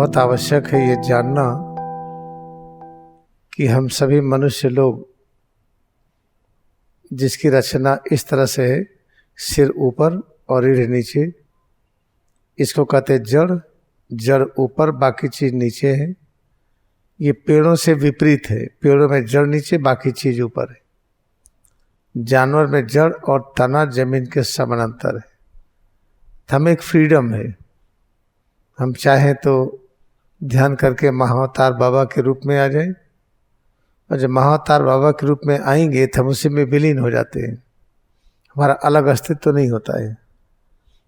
बहुत आवश्यक है ये जानना कि हम सभी मनुष्य लोग जिसकी रचना इस तरह से है, सिर ऊपर और रीढ़ नीचे, इसको कहते हैं जड़। जड़ ऊपर, बाकी चीज नीचे है। ये पेड़ों से विपरीत है। पेड़ों में जड़ नीचे, बाकी चीज ऊपर है। जानवर में जड़ और तना जमीन के समानांतर है। हमें एक फ्रीडम है, हम चाहें तो ध्यान करके महाअवतार बाबा के रूप में आ जाएं, और जब महाअवतार बाबा के रूप में आएंगे तो हम उसी में विलीन हो जाते हैं। हमारा अलग अस्तित्व तो नहीं होता है।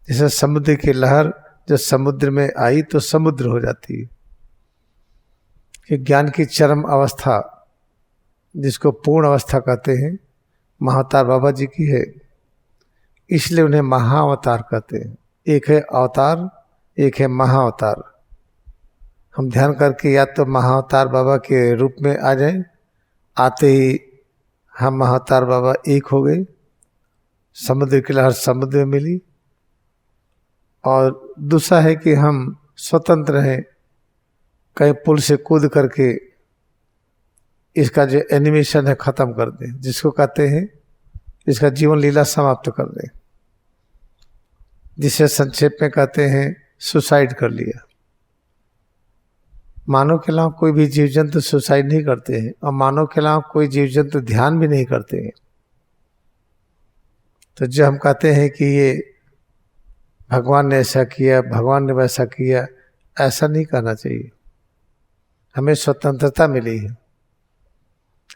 जैसे समुद्र की लहर जब समुद्र में आई तो समुद्र हो जाती है। कि ज्ञान की चरम अवस्था जिसको पूर्ण अवस्था कहते हैं, महाअवतार बाबा जी की है, इसलिए उन्हें महाअवतार कहते हैं। एक है अवतार, एक है महाअवतार। हम ध्यान करके या तो महाअवतार बाबा के रूप में आ जाएं, आते ही हम महाअवतार बाबा एक हो गए। समुद्र की लहर समुद्र में मिली। और दूसरा है कि हम स्वतंत्र हैं, कहीं पुल से कूद करके इसका जो एनिमेशन है खत्म कर दें, जिसको कहते हैं इसका जीवन लीला समाप्त कर दें, जिसे संक्षेप में कहते हैं सुसाइड कर लिया। मानव के अलावा कोई भी जीव जंतु सुसाइड नहीं करते हैं, और मानव के अलावा कोई जीव जंतु ध्यान भी नहीं करते हैं। तो जो हम कहते हैं कि ये भगवान ने ऐसा किया, भगवान ने वैसा किया, ऐसा नहीं करना चाहिए। हमें स्वतंत्रता मिली है,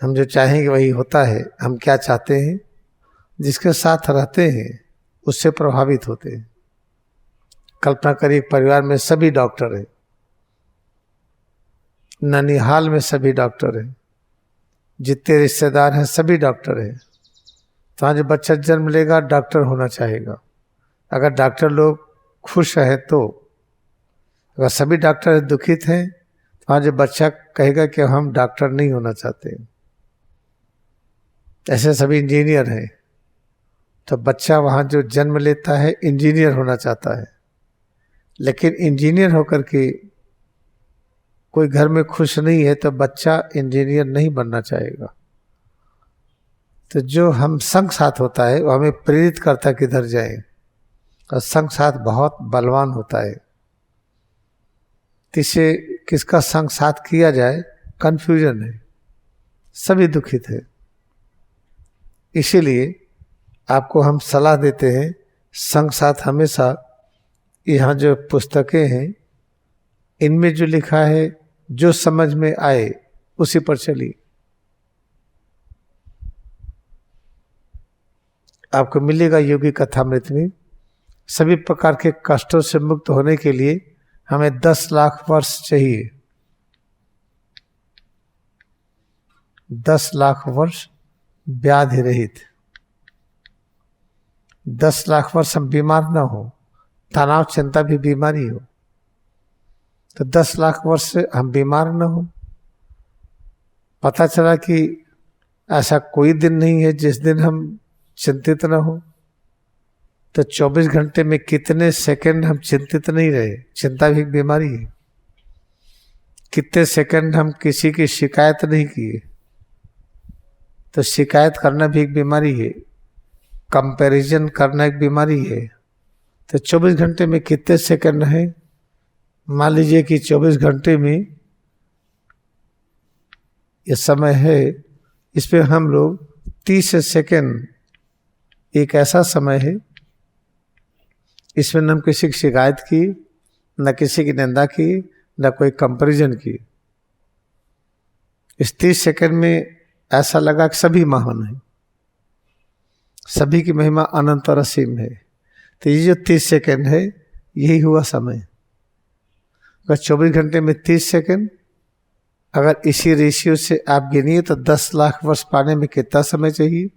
हम जो चाहेंगे वही होता है। हम क्या चाहते हैं, जिसके साथ रहते हैं उससे प्रभावित होते हैं। कल्पना करिए परिवार में सभी डॉक्टर हैं, ननिहाल में सभी डॉक्टर हैं, जितने रिश्तेदार हैं सभी डॉक्टर हैं। तो आज बच्चा जन्म लेगा डॉक्टर होना चाहेगा। अगर डॉक्टर लोग खुश हैं तो, अगर सभी डॉक्टर दुखित हैं तो आज बच्चा कहेगा कि हम डॉक्टर नहीं होना चाहते। ऐसे सभी इंजीनियर हैं, तो बच्चा वहाँ जो जन्म लेता है इंजीनियर होना चाहता है। लेकिन इंजीनियर होकर के कोई घर में खुश नहीं है तो बच्चा इंजीनियर नहीं बनना चाहेगा। तो जो हम संग साथ होता है वो हमें प्रेरित करता है किधर जाएं, और संग साथ बहुत बलवान होता है। इसे किसका संग साथ किया जाए कंफ्यूजन है, सभी दुखित है। इसीलिए आपको हम सलाह देते हैं, संग साथ हमेशा, यहाँ जो पुस्तकें हैं इनमें जो लिखा है जो समझ में आए उसी पर चलिए। आपको मिलेगा योगी कथामृत में। सभी प्रकार के कष्टों से मुक्त होने के लिए हमें 10 लाख वर्ष चाहिए। 10 लाख वर्ष व्याधि रहित, 10 लाख वर्ष हम बीमार ना हो, तनाव चिंता भी बीमारी हो, तो 10 लाख वर्ष से हम बीमार ना हो। पता चला कि ऐसा कोई दिन नहीं है जिस दिन हम चिंतित ना हो। तो 24 घंटे में कितने सेकंड हम चिंतित नहीं रहे, चिंता भी एक बीमारी है। कितने सेकंड हम किसी की शिकायत नहीं किए, तो शिकायत करना भी एक बीमारी है। कंपैरिजन करना एक बीमारी है। तो 24 घंटे में कितने सेकंड है, मान लीजिए कि 24 घंटे में ये समय है, इस पे हम लोग 30 सेकंड, एक ऐसा समय है इसमें न किसी की शिकायत की, न किसी की निंदा की, न कोई कंपैरिजन की। इस 30 सेकंड में ऐसा लगा कि सभी महान हैं, सभी की महिमा अनंत और असीम है। तो ये जो 30 सेकंड है यही हुआ समय। अगर 24 घंटे में 30 सेकंड, अगर इसी रेशियो से आप गिनिए तो 10 लाख वर्ष पाने में कितना समय चाहिए।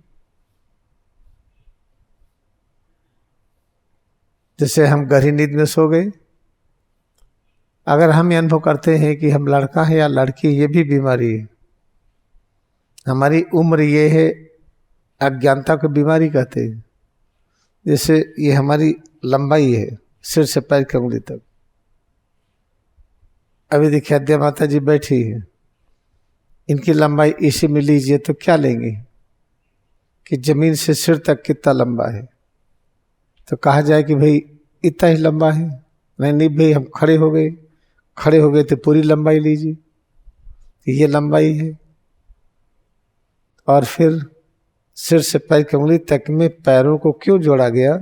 जैसे हम गहरी नींद में सो गए, अगर हम ये अनुभव करते हैं कि हम लड़का है या लड़की, ये भी बीमारी है। हमारी उम्र ये है, अज्ञानता को बीमारी कहते हैं। जैसे ये हमारी लंबाई है सिर से पैर की उंगली तक, अभी देखिए अद्या माता जी बैठी है, इनकी लंबाई इसी में लीजिए तो क्या लेंगे कि जमीन से सिर तक कितना लंबा है, तो कहा जाए कि भाई इतना ही लंबा है। नहीं भाई, हम खड़े हो गए तो पूरी लंबाई लीजिए, ये लंबाई है। और फिर सिर से पैर की उंगली तक में पैरों को क्यों जोड़ा गया?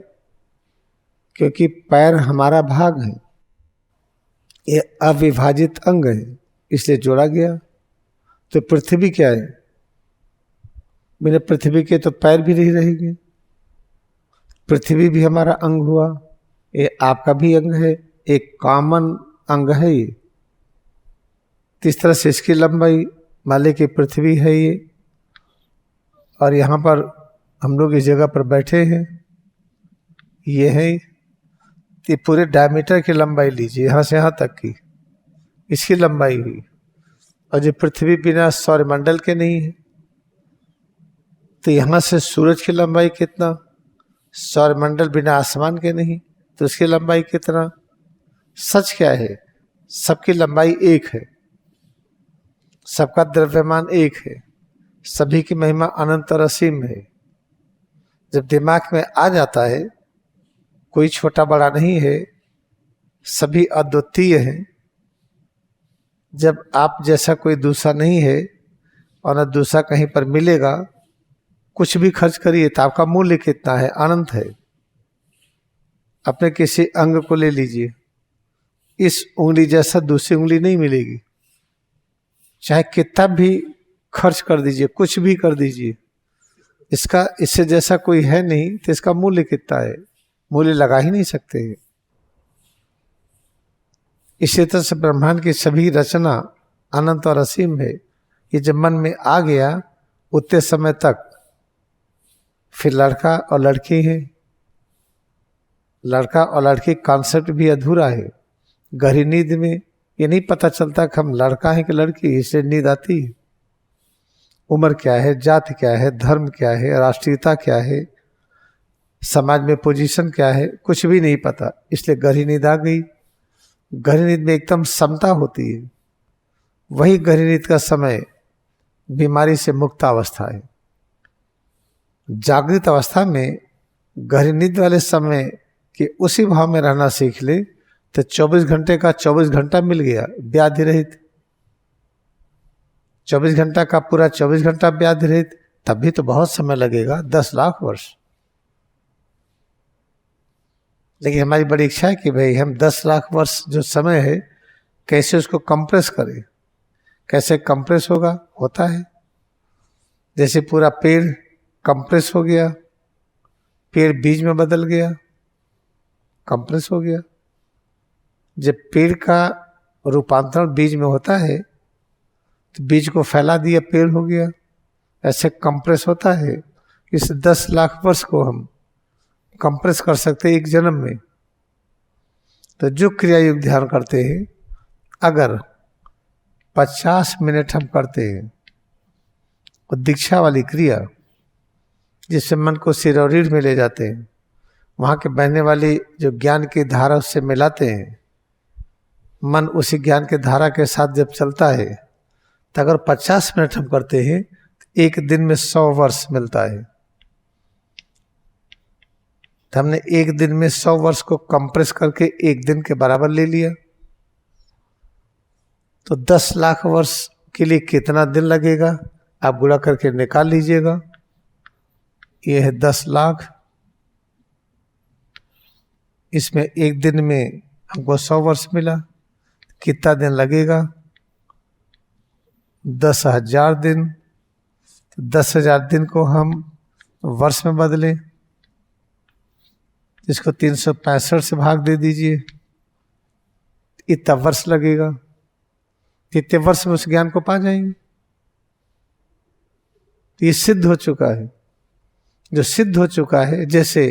क्योंकि पैर हमारा भाग है, ये अविभाजित अंग है, इसलिए जोड़ा गया। तो पृथ्वी क्या है? बिना पृथ्वी के तो पैर भी नहीं रहेंगे। पृथ्वी भी हमारा अंग हुआ, ये आपका भी अंग है, एक कॉमन अंग है ये। इस तरह से इसकी लंबाई माले की पृथ्वी है ये, और यहाँ पर हम लोग इस जगह पर बैठे हैं, ये है। ये पूरे डायमीटर की लंबाई लीजिए, यहाँ से यहाँ तक की इसकी लंबाई हुई। और जो पृथ्वी बिना सौरमंडल के नहीं है, तो यहाँ से सूरज की लंबाई कितना, सौरमंडल बिना आसमान के नहीं, तो उसकी लंबाई कितना। सच क्या है? सबकी लंबाई एक है, सबका द्रव्यमान एक है, सभी की महिमा अनंत और असीम है। जब दिमाग में आ जाता है कोई छोटा बड़ा नहीं है, सभी अद्वितीय हैं। जब आप जैसा कोई दूसरा नहीं है और न दूसरा कहीं पर मिलेगा, कुछ भी खर्च करिए तो आपका मूल्य कितना है? अनंत है। अपने किसी अंग को ले लीजिए, इस उंगली जैसा दूसरी उंगली नहीं मिलेगी। चाहे कितना भी खर्च कर दीजिए, कुछ भी कर दीजिए, इससे जैसा कोई है नहीं, तो इसका मूल्य कितना है? मूल्य लगा ही नहीं सकते। इसी तरह से ब्रह्मांड की सभी रचना अनंत और असीम है। ये जब मन में आ गया उतने समय तक फिर लड़का और लड़की है, लड़का और लड़की कॉन्सेप्ट भी अधूरा है। गहरी नींद में ये नहीं पता चलता कि हम लड़का है कि लड़की, इससे नींद आती है। उम्र क्या है, जाति क्या है, धर्म क्या है, राष्ट्रीयता क्या है, समाज में पोजीशन क्या है, कुछ भी नहीं पता, इसलिए गहरी नींद आ गई। गहरी नींद में एकदम समता होती है। वही गहरी नींद का समय बीमारी से मुक्त अवस्था है। जागृत अवस्था में गहरी नींद वाले समय के उसी भाव में रहना सीख ले तो 24 घंटे का 24 घंटा मिल गया व्याधि रहित। 24 घंटा का पूरा 24 घंटा व्याधि रहित, तब भी तो बहुत समय लगेगा, 10 लाख वर्ष। लेकिन हमारी बड़ी इच्छा है कि भाई हम 10 लाख वर्ष जो समय है, कैसे उसको कंप्रेस करें। कैसे कंप्रेस होगा? होता है जैसे पूरा पेड़ कंप्रेस हो गया, पेड़ बीज में बदल गया, कंप्रेस हो गया। जब पेड़ का रूपांतरण बीज में होता है तो बीज को फैला दिया, पेड़ हो गया। ऐसे कंप्रेस होता है। इस 10 लाख वर्ष को हम कंप्रेस कर सकते हैं एक जन्म में। तो जो क्रिया योग ध्यान करते हैं, अगर 50 मिनट हम करते हैं, और दीक्षा वाली क्रिया जिससे मन को सिर और रीढ़ में ले जाते हैं, वहाँ के बहने वाली जो ज्ञान की धारा उससे मिलाते हैं, मन उसी ज्ञान के धारा के साथ जब चलता है, तो अगर 50 मिनट हम करते हैं तो एक दिन में 100 वर्ष मिलता है। तो हमने एक दिन में 100 वर्ष को कंप्रेस करके एक दिन के बराबर ले लिया। तो 10 लाख वर्ष के लिए कितना दिन लगेगा आप गुणा करके निकाल लीजिएगा। ये है 10 लाख, इसमें एक दिन में हमको 100 वर्ष मिला। कितना दिन लगेगा? 10,000 दिन। 10,000 दिन को हम वर्ष में बदलें, इसको 365 से भाग दे दीजिए, इतना वर्ष लगेगा। इतने वर्ष में उस ज्ञान को पा जाएंगे। ये सिद्ध हो चुका है। जो सिद्ध हो चुका है, जैसे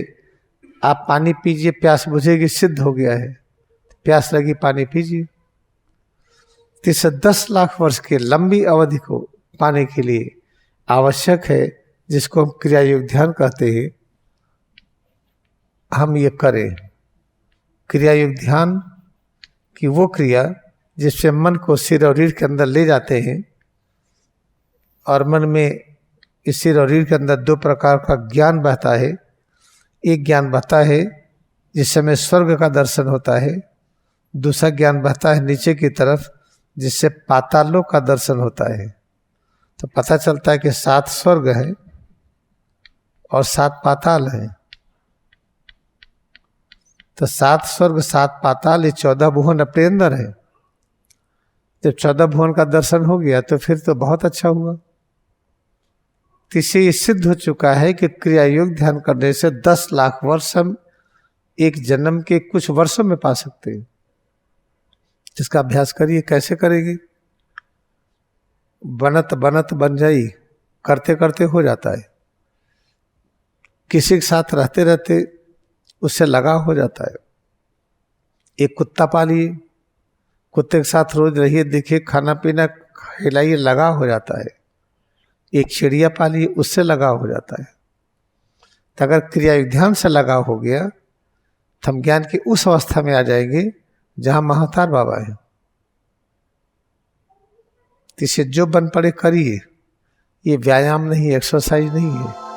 आप पानी पीजिए, प्यास बुझेगी, सिद्ध हो गया है, प्यास लगी पानी पीजिए। इस 10 लाख वर्ष के लंबी अवधि को पाने के लिए आवश्यक है, जिसको हम क्रिया योग ध्यान कहते हैं, हम ये करें। क्रिया योग ध्यान की वो क्रिया जिससे मन को सिर और रीढ़ के अंदर ले जाते हैं और मन में इस सिर और रीढ़ के अंदर दो प्रकार का ज्ञान बहता है। एक ज्ञान बहता है जिससे हमें स्वर्ग का दर्शन होता है, दूसरा ज्ञान बहता है नीचे की तरफ जिससे पातालों का दर्शन होता है। तो पता चलता है कि 7 स्वर्ग है और 7 पाताल हैं। तो 7 स्वर्ग 7 पाताल, ये 14 भुवन अपने अंदर है। जब 14 भुवन का दर्शन हो गया तो फिर तो बहुत अच्छा हुआ। तो इससे ये सिद्ध हो चुका है कि क्रिया योग ध्यान करने से 10 लाख वर्ष हम एक जन्म के कुछ वर्षों में पा सकते हैं। जिसका अभ्यास करिए। कैसे करेंगे? बनत बनत बन जाई, करते करते हो जाता है। किसी के साथ रहते रहते उससे लगाव हो जाता है। एक कुत्ता पालिए, कुत्ते के साथ रोज रहिए, देखिए, खाना पीना खिलाइए, लगाव हो जाता है। एक चिड़िया पालिए, उससे लगाव हो जाता है। तो अगर क्रिया ध्यान से लगाव हो गया तो हम ज्ञान की उस अवस्था में आ जाएंगे जहां महाअवतार बाबा है। इसे जो बन पड़े करिए, ये व्यायाम नहीं, एक्सरसाइज नहीं है।